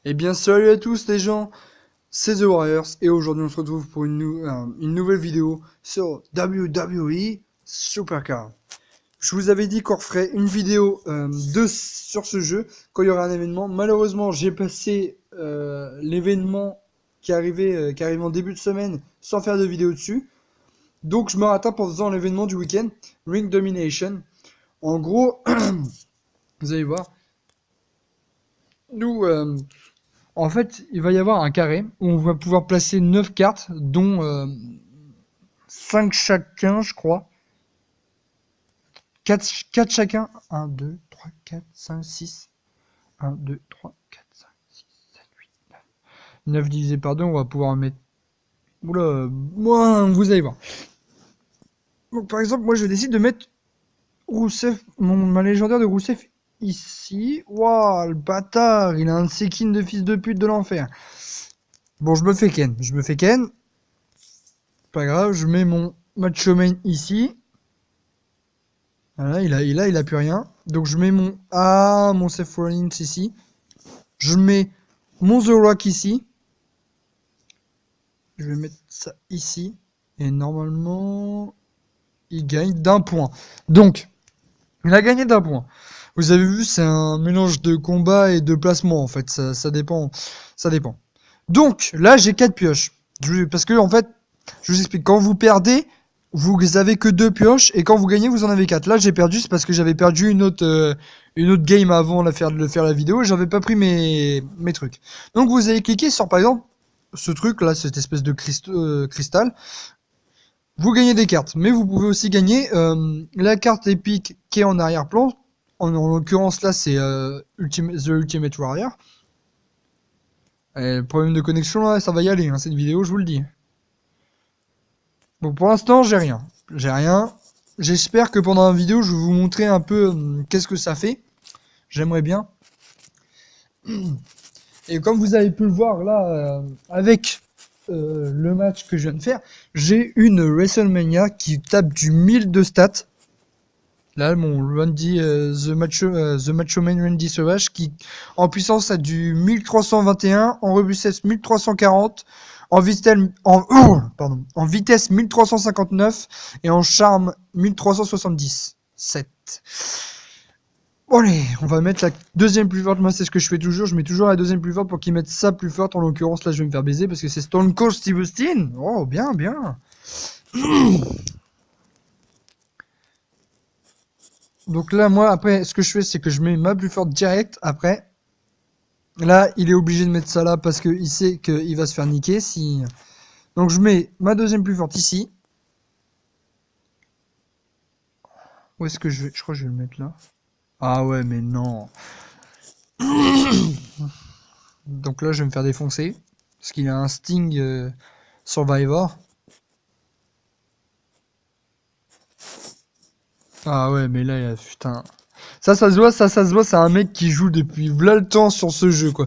Eh bien, salut à tous les gens, c'est The Warriors et aujourd'hui on se retrouve pour une nouvelle vidéo sur WWE Supercard. Je vous avais dit qu'on referait une vidéo sur ce jeu quand il y aura un événement. Malheureusement, j'ai passé l'événement qui arrive en début de semaine sans faire de vidéo dessus. Donc je me rattrape en faisant l'événement du week-end, Ring Domination. En gros, vous allez voir, nous, en fait, il va y avoir un carré où on va pouvoir placer 9 cartes, dont 5 chacun, je crois. 4 chacun. 1, 2, 3, 4, 5, 6. 1, 2, 3, 4, 5, 6, 7, 8, 9. 9 divisé par 2, on va pouvoir en mettre... Oula, moi, vous allez voir. Donc, par exemple, moi, je décide de mettre Rousseff, ma légendaire de Rousseff ici. Waouh, le bâtard, il a un sekin de fils de pute de l'enfer. Bon, je me fais ken. Pas grave, je mets mon Macho Man ici. Voilà, il a plus rien. Donc je mets mon Seth Rollins ici. Je mets mon The Rock ici. Je vais mettre ça ici. Et normalement, il gagne d'un point. Donc, il a gagné d'un point. Vous avez vu, c'est un mélange de combat et de placement en fait. Ça dépend. Ça dépend. Donc, là, j'ai 4 pioches. Parce que, en fait, je vous explique. Quand vous perdez, vous avez que 2 pioches. Et quand vous gagnez, vous en avez 4. Là, j'ai perdu. C'est parce que j'avais perdu une autre game avant de faire la vidéo. Et j'avais pas pris mes trucs. Donc, vous allez cliquer sur, par exemple, ce truc là, cette espèce de cristal. Vous gagnez des cartes. Mais vous pouvez aussi gagner la carte épique qui est en arrière-plan. En l'occurrence, là, c'est The Ultimate Warrior. Le problème de connexion, là, ça va y aller, hein, cette vidéo, je vous le dis. Bon, pour l'instant, j'ai rien. J'ai rien. J'espère que pendant la vidéo, je vais vous montrer un peu qu'est-ce que ça fait. J'aimerais bien. Et comme vous avez pu le voir là, avec le match que je viens de faire, j'ai une WrestleMania qui tape du 1000 de stats. Là, mon Randy, The Macho Man Randy Savage, qui en puissance a du 1321, en robustesse 1340, en vitesse, en vitesse 1359 et en charme 1377. Allez, on va mettre la deuxième plus forte. Moi, c'est ce que je fais toujours. Je mets toujours la deuxième plus forte pour qu'ils mettent ça plus forte. En l'occurrence, là, je vais me faire baiser parce que c'est Stone Cold Steve Austin. Oh, bien, bien. Donc là, moi, après, ce que je fais, c'est que je mets ma plus forte direct. Après, là, il est obligé de mettre ça là parce qu'il sait qu'il va se faire niquer. Si... Donc je mets ma deuxième plus forte ici. Où est-ce que je vais? Je crois que je vais le mettre là. Ah ouais, mais non. Donc là, je vais me faire défoncer. Parce qu'il a un Sting Survivor. Ah ouais, mais là, putain. Ça se voit, ça se voit, c'est un mec qui joue depuis v'là le temps sur ce jeu, quoi.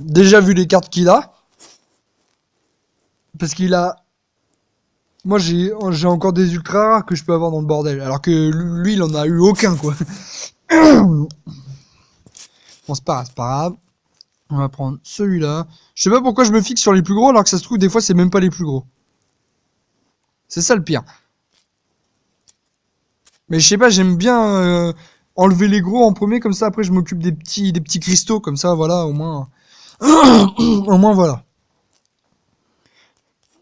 Déjà vu les cartes qu'il a. Parce qu'il a... Moi, j'ai encore des ultra rares que je peux avoir dans le bordel. Alors que lui, il en a eu aucun, quoi. Bon, c'est pas grave. On va prendre celui-là. Je sais pas pourquoi je me fixe sur les plus gros, alors que ça se trouve, des fois, c'est même pas les plus gros. C'est ça le pire. Mais je sais pas, j'aime bien enlever les gros en premier, comme ça, après, je m'occupe des petits cristaux, comme ça, voilà, au moins... au moins, voilà.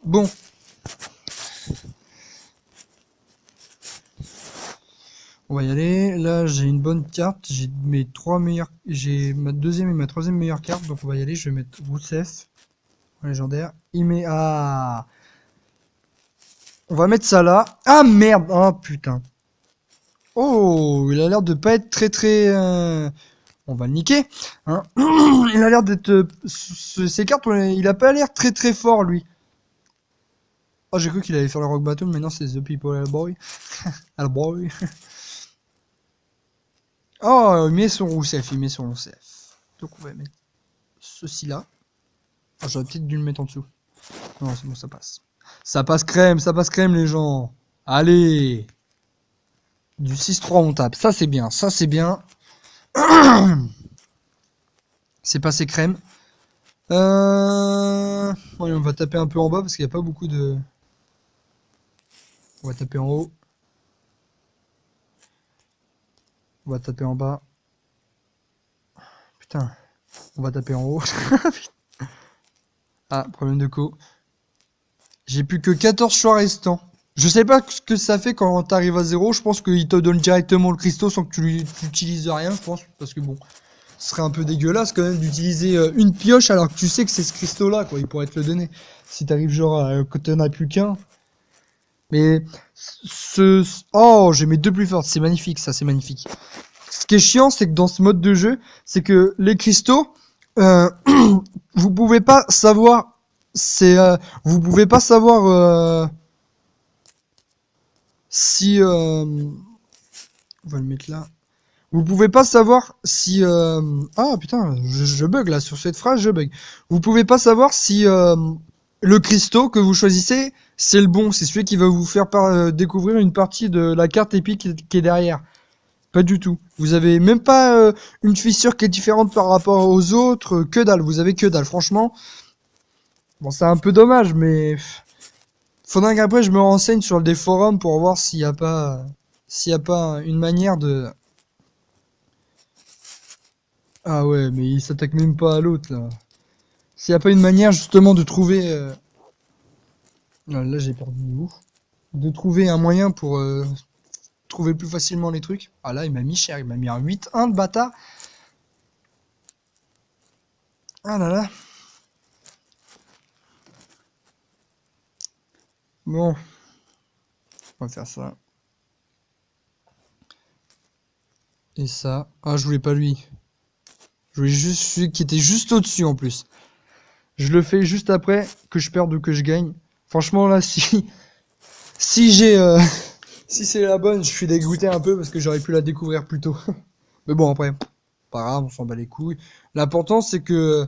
Bon. On va y aller. Là, j'ai une bonne carte. J'ai mes 3 meilleures... J'ai ma deuxième et ma troisième meilleure carte, donc on va y aller. Je vais mettre Rousseff, légendaire. Il met... Ah... On va mettre ça là. Ah, merde. Oh, putain. Oh, il a l'air de pas être très... On va le niquer. Hein. Il a l'air d'être... Ces cartes, il a pas l'air très fort, lui. Oh, j'ai cru qu'il allait faire le Rock Bottom, mais non, c'est The People Hellboy. Hellboy. Oh, il met son Rousseff, Donc on va mettre ceci là. Ah, j'aurais peut-être dû le mettre en dessous. Non, c'est bon, ça passe. Ça passe crème, les gens. Allez. Du 6-3, on tape. Ça, c'est bien, ça, c'est bien. C'est passé crème. Ouais, on va taper un peu en bas parce qu'il n'y a pas beaucoup de... On va taper en haut. On va taper en bas. Putain. On va taper en haut. Ah, problème de co. J'ai plus que 14 choix restants. Je sais pas ce que ça fait quand t'arrives à 0. Je pense qu'il te donne directement le cristaux sans que tu utilises rien, je pense. Parce que bon, ce serait un peu dégueulasse quand même d'utiliser une pioche alors que tu sais que c'est ce cristaux-là, quoi. Il pourrait te le donner. Si t'arrives genre quand t'en as plus qu'un. Mais Oh, j'ai mes deux plus fortes. C'est magnifique, ça, c'est magnifique. Ce qui est chiant, c'est que dans ce mode de jeu, c'est que les cristaux, euh, vous pouvez pas savoir... Vous pouvez pas savoir... si on va le mettre là. Vous pouvez pas savoir si ah putain, je bug là sur cette phrase, je bug. Vous pouvez pas savoir si le cristaux que vous choisissez, c'est le bon, c'est celui qui va vous faire découvrir une partie de la carte épique qui est derrière. Pas du tout. Vous avez même pas une fissure qui est différente par rapport aux autres, que dalle, vous avez que dalle. Franchement, bon, c'est un peu dommage, mais faudrait qu'après je me renseigne sur des forums pour voir s'il y a pas une manière de... Ah ouais, mais il s'attaque même pas à l'autre là. S'il y a pas une manière justement de trouver... Ah, là j'ai perdu ouf. De trouver un moyen pour trouver plus facilement les trucs. Ah là il m'a mis cher, il m'a mis un 8-1 de bâtard. Ah là là. Bon, on va faire ça. Et ça. Ah je voulais pas lui. Je voulais juste celui qui était juste au-dessus en plus. Je le fais juste après que je perde ou que je gagne. Franchement là si j'ai si c'est la bonne, je suis dégoûté un peu parce que j'aurais pu la découvrir plus tôt. Mais bon après, pas grave, on s'en bat les couilles. L'important c'est que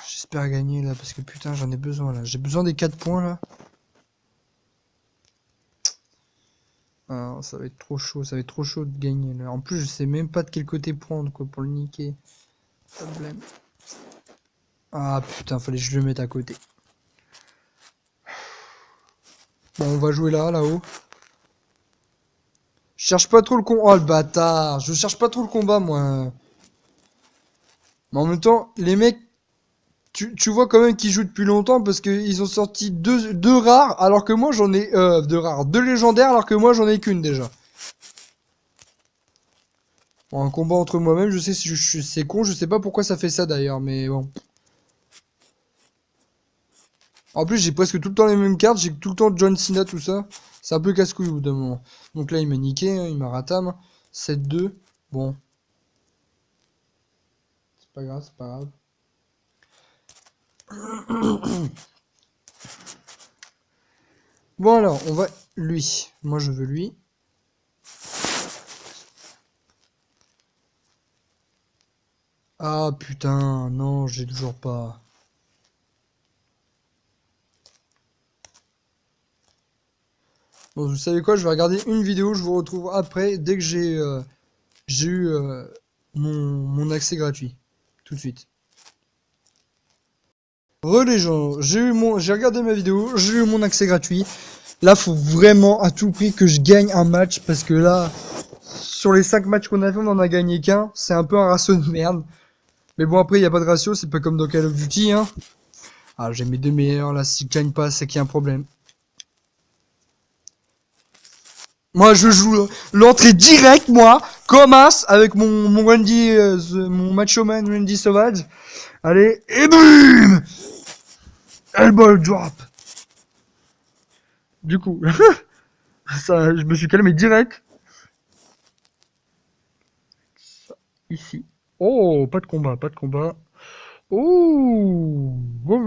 j'espère gagner là parce que putain j'en ai besoin là. J'ai besoin des 4 points là. Ah, ça va être trop chaud, ça va être trop chaud de gagner là. En plus je sais même pas de quel côté prendre quoi pour le niquer. Problème. Ah putain, fallait que je le mette à côté. Bon, on va jouer là-haut. Je cherche pas trop le combat. Oh le bâtard, je cherche pas trop le combat moi. Mais en même temps, les mecs, tu vois quand même qu'ils jouent depuis longtemps parce qu'ils ont sorti deux rares alors que moi j'en ai... deux rares, deux légendaires alors que moi j'en ai qu'une déjà. Bon, un combat entre moi-même, je sais, c'est con, je sais pas pourquoi ça fait ça d'ailleurs, mais bon. En plus, j'ai presque tout le temps les mêmes cartes, j'ai tout le temps John Cena, tout ça. C'est un peu casse-couille au bout d'un moment. Donc là, il m'a niqué, hein, il m'a ratam. 7-2. Bon. C'est pas grave, c'est pas grave. Bon alors, on va... Lui. Moi, je veux lui. Ah putain, non, j'ai toujours pas... Bon, vous savez quoi, je vais regarder une vidéo, je vous retrouve après, dès que j'ai eu mon accès gratuit. Tout de suite. Les gens, j'ai regardé ma vidéo, j'ai eu mon accès gratuit. Là, faut vraiment à tout prix que je gagne un match parce que là, sur les 5 matchs qu'on a fait, on en a gagné qu'un. C'est un peu un ratio de merde. Mais bon, après, il n'y a pas de ratio, c'est pas comme dans Call of Duty, hein. Ah, j'ai mes deux meilleurs, là, si je gagne pas, c'est qu'il y a un problème. Moi, je joue l'entrée directe, moi, comme as, avec mon Randy, mon Macho Man Randy Sauvage. Allez, et boum! Elbow drop. Du coup, ça, je me suis calmé direct. Ici. Oh, pas de combat, pas de combat. Oh. On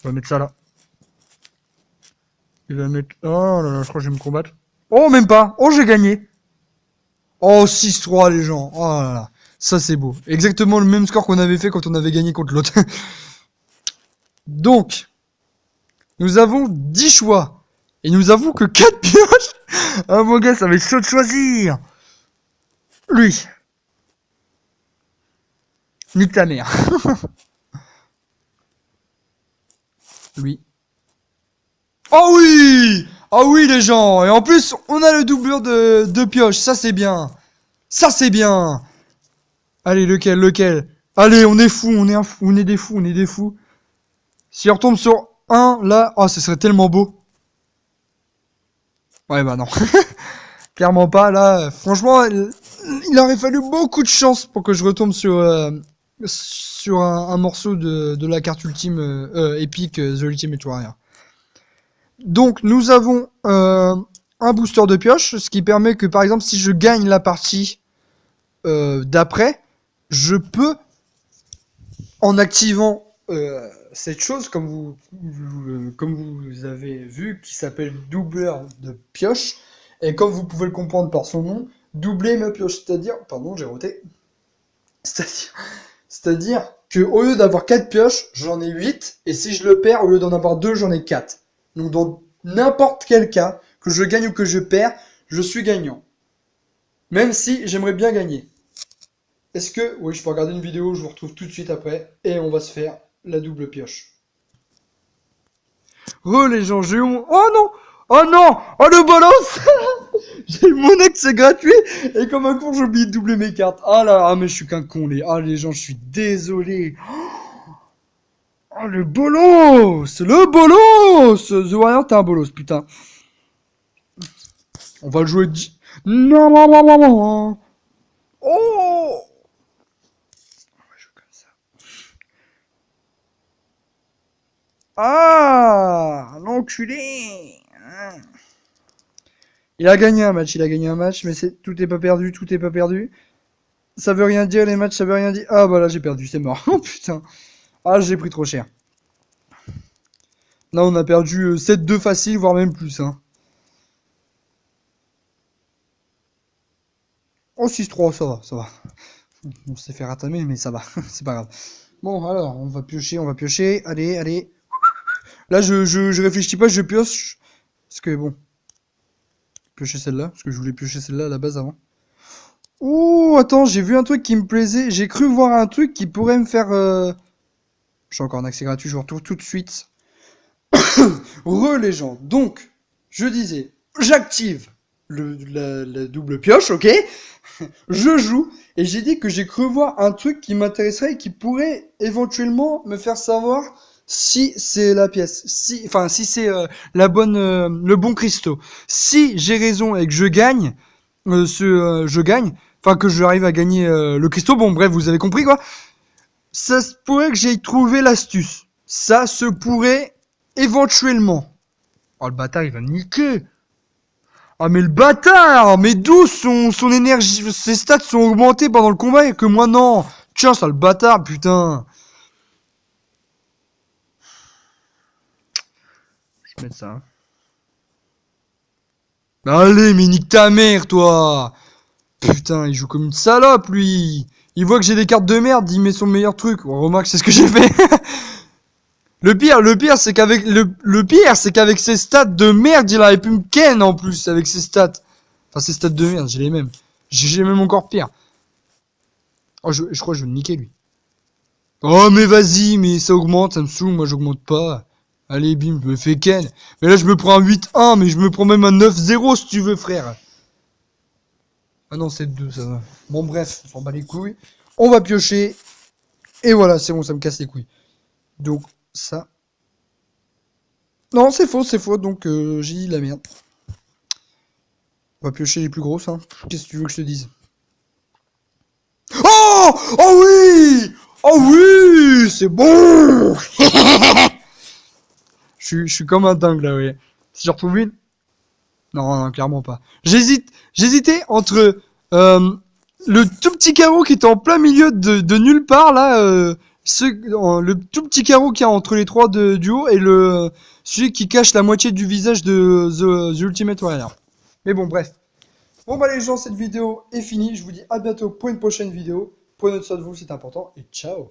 va mettre ça là. Il va mettre... Oh là là, je crois que je vais me combattre. Oh, même pas. Oh, j'ai gagné. Oh, 6-3 les gens. Oh là là. Ça, c'est beau. Exactement le même score qu'on avait fait quand on avait gagné contre l'autre. Donc, nous avons 10 choix. Et nous avons que 4 pioches. Ah, mon gars, ça va être chaud de choisir. Lui. Nique ta mère. Lui. Oh oui! Oh oui les gens! Et en plus, on a le doublure de pioche, ça c'est bien. Ça c'est bien. Allez, lequel? Allez, on est fous, on est des fous, on est des fous. Si on retombe sur un, là, oh, ce serait tellement beau. Ouais, bah non. Clairement pas, là. Franchement, il aurait fallu beaucoup de chance pour que je retombe sur un morceau de la carte ultime épique The Ultimate Warrior. Donc, nous avons un booster de pioche, ce qui permet que, par exemple, si je gagne la partie d'après, je peux, en activant cette chose, comme vous avez vu, qui s'appelle doubleur de pioche, et comme vous pouvez le comprendre par son nom, doubler ma pioche, c'est-à-dire, pardon, j'ai roté, c'est-à-dire que au lieu d'avoir 4 pioches, j'en ai 8, et si je le perds, au lieu d'en avoir 2, j'en ai 4. Donc dans n'importe quel cas, que je gagne ou que je perds, je suis gagnant. Même si j'aimerais bien gagner. Est-ce que... Oui, je peux regarder une vidéo, je vous retrouve tout de suite après, et on va se faire la double pioche. Les gens, j'ai eu mon... Oh non! Oh non! Oh le bolos! J'ai eu mon ex, c'est gratuit! Et comme un con, j'ai oublié de doubler mes cartes. Ah là, ah mais je suis qu'un con, les... Ah les gens, je suis désolé. Oh le bolos! Le bolos! The Warrior, t'es un bolos, putain. On va le jouer... Non, non, non, non, non. Oh! Ah, l'enculé. Il a gagné un match, mais tout est pas perdu, tout est pas perdu. Ça veut rien dire les matchs, ça veut rien dire. Ah bah là j'ai perdu, c'est mort. Oh putain. Ah j'ai pris trop cher. Là on a perdu 7-2 facile, voire même plus. Hein. Oh 6-3, ça va, ça va. On s'est fait ratamer, mais ça va, c'est pas grave. Bon alors, on va piocher, Allez, allez. Là je réfléchis pas, je pioche. Parce que bon, piocher celle-là, parce que je voulais piocher celle-là à la base avant. Ouh, attends, j'ai vu un truc qui me plaisait. J'ai cru voir un truc qui pourrait me faire... Je suis encore en accès gratuit, je vous retrouve tout de suite. Les gens. Donc, je disais, j'active la double pioche, ok? Je joue, et j'ai dit que j'ai cru voir un truc qui m'intéresserait et qui pourrait éventuellement me faire savoir si c'est la pièce, si c'est le bon cristaux. Si j'ai raison et que je gagne, je gagne, enfin que j'arrive à gagner le cristaux, bon bref, vous avez compris quoi. Ça se pourrait que j'aille trouver l'astuce. Ça se pourrait éventuellement. Oh le bâtard il va me niquer. Ah mais le bâtard. Mais d'où son énergie, ses stats sont augmentés pendant le combat et que moi non. Tiens ça le bâtard putain. Je vais mettre ça. Allez mais nique ta mère toi. Putain il joue comme une salope lui. Il voit que j'ai des cartes de merde, il met son meilleur truc. Oh, remarque c'est ce que j'ai fait. Le pire, c'est qu'avec ses stats de merde, il aurait pu me ken en plus avec ses stats. Enfin, ses stats de merde, j'ai les mêmes. J'ai même encore pire. Oh, je crois que je vais le niquer lui. Oh, mais vas-y, mais ça augmente, ça me saoule, moi j'augmente pas. Allez, bim, je me fais ken. Mais là, je me prends un 8-1, mais je me prends même un 9-0 si tu veux, frère. Ah non, c'est 2, ça va. Bon, bref, on s'en bat les couilles. On va piocher. Et voilà, c'est bon, ça me casse les couilles. Donc, ça. Non, c'est faux, donc j'ai dit la merde. On va piocher les plus grosses, hein. Qu'est-ce que tu veux que je te dise? Oh! Oh oui! Oh oui! C'est bon! Je suis comme un dingue là, oui. Si j'en retrouve une? Non, non, clairement pas. J'hésitais entre le tout petit carreau qui était en plein milieu de nulle part là, le tout petit carreau qu'il y a entre les trois du haut et celui qui cache la moitié du visage de The Ultimate Warrior. Mais bon, bref. Bon bah les gens, cette vidéo est finie. Je vous dis à bientôt pour une prochaine vidéo. Prenez soin de vous, c'est important. Et ciao!